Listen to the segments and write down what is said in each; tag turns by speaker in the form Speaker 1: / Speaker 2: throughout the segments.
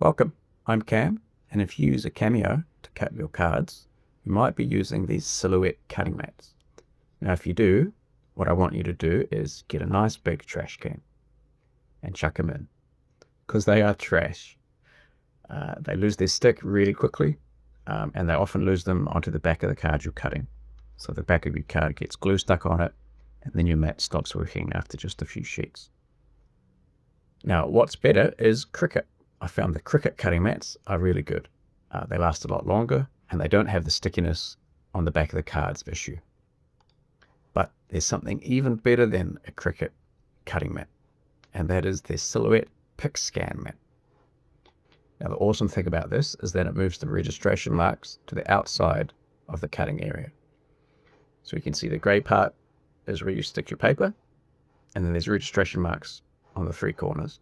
Speaker 1: Welcome, I'm Cam, and if you use a Cameo to cut your cards, you might be using these silhouette cutting mats. Now if you do, what I want you to do is get a nice big trash can and chuck them in, because they are trash. They lose their stick really quickly, and they often lose them onto the back of the card you're cutting. So the back of your card gets glue stuck on it, and then your mat stops working after just a few sheets. Now what's better is Cricut. I found the Cricut cutting mats are really good. They last a lot longer, and they don't have the stickiness on the back of the cards issue. But there's something even better than a Cricut cutting mat, and that is their silhouette PixScan mat. Now the awesome thing about this is that it moves the registration marks to the outside of the cutting area. So you can see the grey part is where you stick your paper, and then there's registration marks on the three corners.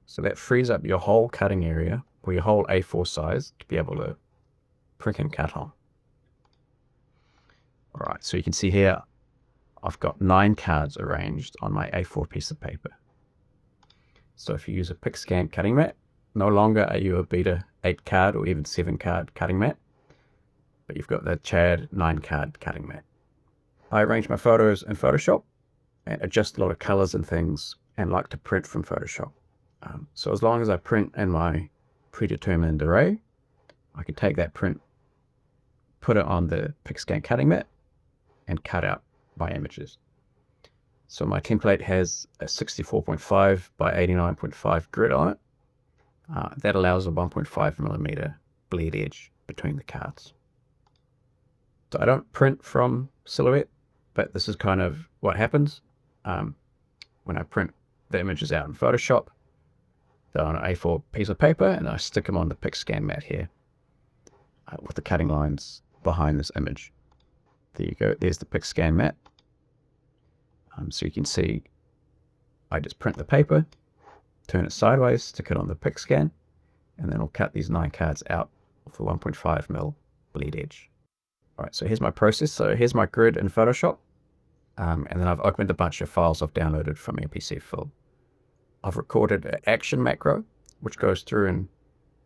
Speaker 1: So that frees up your whole cutting area, or your whole A4 size, to be able to print and cut on. Alright, so you can see here, I've got 9 cards arranged on my A4 piece of paper. So if you use a PixScan cutting mat, no longer are you a Beta 8 card or even 7 card cutting mat, but you've got the Chad 9 card cutting mat. I arrange my photos in Photoshop and adjust a lot of colors and things, and like to print from Photoshop. So as long as I print in my predetermined array, I can take that print, put it on the PixScan cutting mat, and cut out my images. So my template has a 64.5 by 89.5 grid on it. That allows a 1.5mm bleed edge between the cards. So I don't print from Silhouette, but this is kind of what happens when I print the images out in Photoshop. They're on an A4 piece of paper, and I stick them on the PixScan mat here with the cutting lines behind this image. There you go. There's the PixScan mat. So you can see I just print the paper, turn it sideways, stick it on the PixScan, and then I'll cut these 9 cards out with a 1.5mm bleed edge. Alright, so here's my process. So here's my grid in Photoshop, and then I've opened a bunch of files I've downloaded from MPC Film. I've recorded an action macro, which goes through and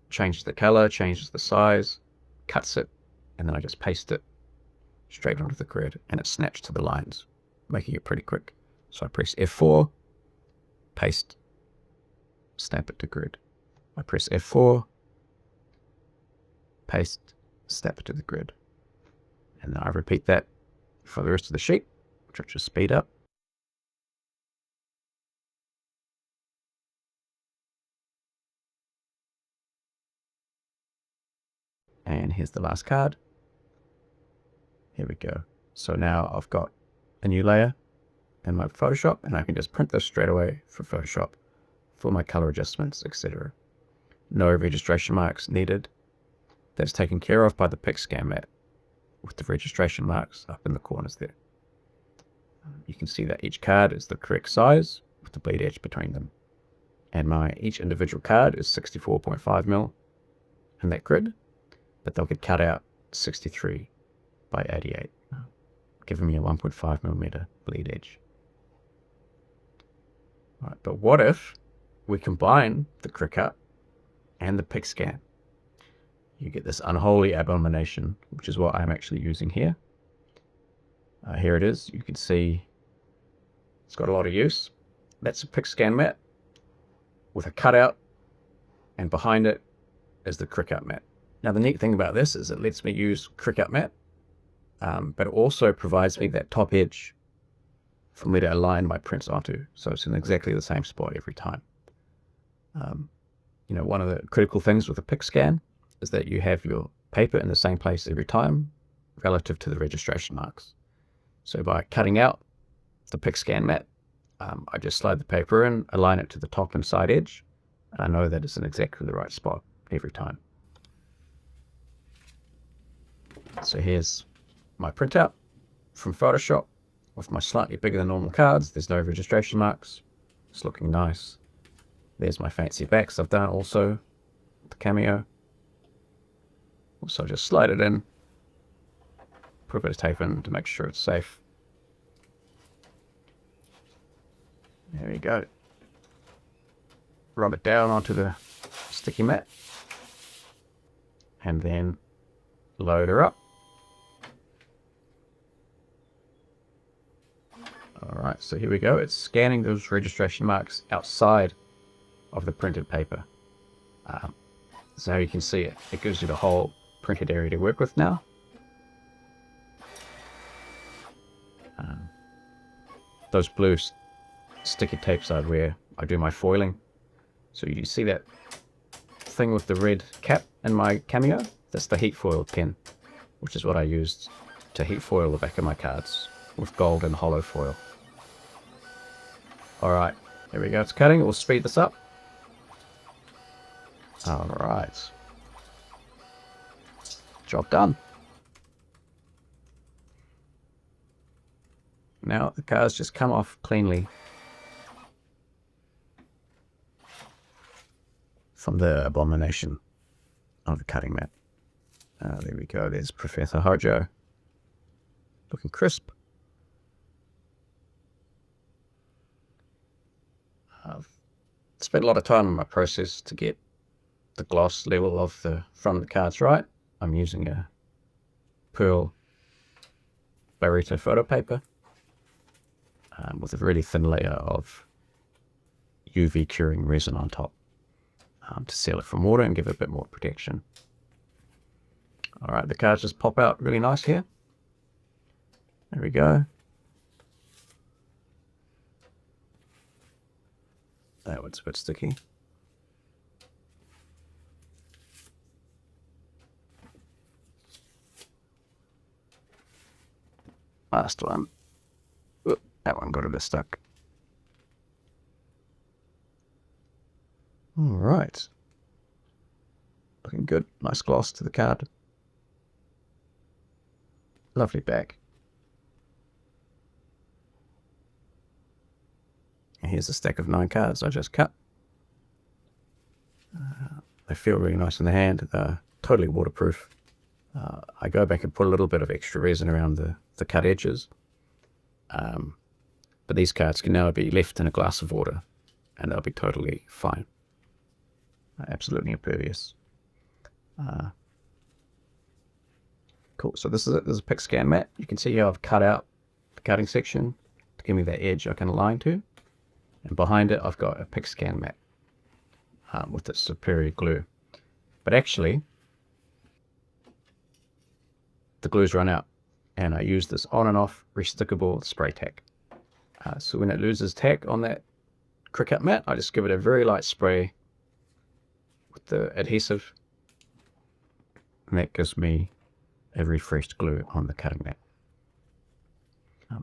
Speaker 1: changes the color, changes the size, cuts it, and then I just paste it straight onto the grid, and it snaps to the lines, making it pretty quick. So I press F4, paste, snap it to grid. I press F4, paste, snap it to the grid. And then I repeat that for the rest of the sheet, which I'll just speed up. And here's the last card. Here we go. So now I've got a new layer in my Photoshop, and I can just print this straight away for Photoshop for my color adjustments, etc. No registration marks needed. That's taken care of by the PixScan mat with the registration marks up in the corners there. You can see that each card is the correct size with the bleed edge between them. And each individual card is 64.5mm in that grid, but they'll get cut out 63 by 88, giving me a 1.5mm bleed edge. All right, but what if we combine the Cricut and the PixScan? You get this unholy abomination, which is what I'm actually using here. Here it is. You can see it's got a lot of use. That's a PixScan mat with a cutout, and behind it is the Cricut mat. Now the neat thing about this is it lets me use Cricut mat, but it also provides me that top edge for me to align my prints onto, so it's in exactly the same spot every time. You know, one of the critical things with a PixScan is that you have your paper in the same place every time relative to the registration marks. So by cutting out the PixScan mat, I just slide the paper in, align it to the top and side edge, and I know that it's in exactly the right spot every time. So here's my printout from Photoshop with my slightly bigger than normal cards. There's no registration marks. It's looking nice. There's my fancy backs I've done also, the Cameo. So just slide it in, put a bit of tape in to make sure it's safe. There you go. Rub it down onto the sticky mat. And then load her up. Alright, so here we go. It's scanning those registration marks outside of the printed paper. So you can see it gives you the whole printed area to work with now. Those blue sticky tapes are where I do my foiling. So you see that thing with the red cap in my Cameo? That's the heat foil pen, which is what I used to heat foil the back of my cards with gold and hollow foil. Alright, here we go, it's cutting. We'll speed this up. Alright. Job done. Now the cards just come off cleanly from the abomination of the cutting mat. There we go, there's Professor Hojo. Looking crisp. I've spent a lot of time on my process to get the gloss level of the front of the cards right. I'm using a pearl Barreto photo paper with a really thin layer of UV curing resin on top to seal it from water and give it a bit more protection. Alright, the cards just pop out really nice here. There we go. That one's a bit sticky. Last one. Oop, that one got a bit stuck. Alright. Looking good. Nice gloss to the card. Lovely back. And here's a stack of 9 cards I just cut. They feel really nice in the hand. They're totally waterproof. I go back and put a little bit of extra resin around the cut edges. But these cards can now be left in a glass of water and they'll be totally fine. Absolutely impervious. Cool, so this is it. This is a PixScan mat. You can see how I've cut out the cutting section to give me that edge I can align to. And behind it I've got a PixScan mat with its superior glue. But actually, the glue's run out, and I use this on and off restickable spray tack. So when it loses tack on that cricut mat, I just give it a very light spray with the adhesive, and that gives me a refreshed glue on the cutting mat.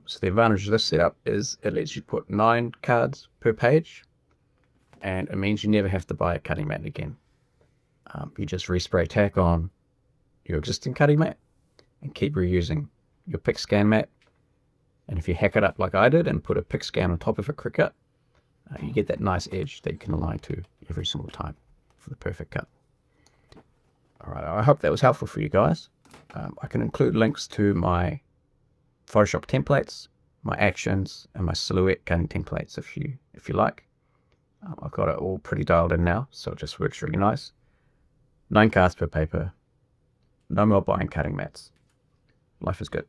Speaker 1: So the advantage of this setup is it lets you put 9 cards per page, and it means you never have to buy a cutting mat again. You just respray tack on your existing cutting mat and keep reusing your PixScan mat. And if you hack it up like I did and put a PixScan on top of a cricut, you get that nice edge that you can align to every single time for the perfect cut. Alright, I hope that was helpful for you guys. I can include links to my Photoshop templates, my actions, and my silhouette cutting templates if you like. I've got it all pretty dialed in now, so it just works really nice. 9 cards per paper. No more buying cutting mats. Life is good.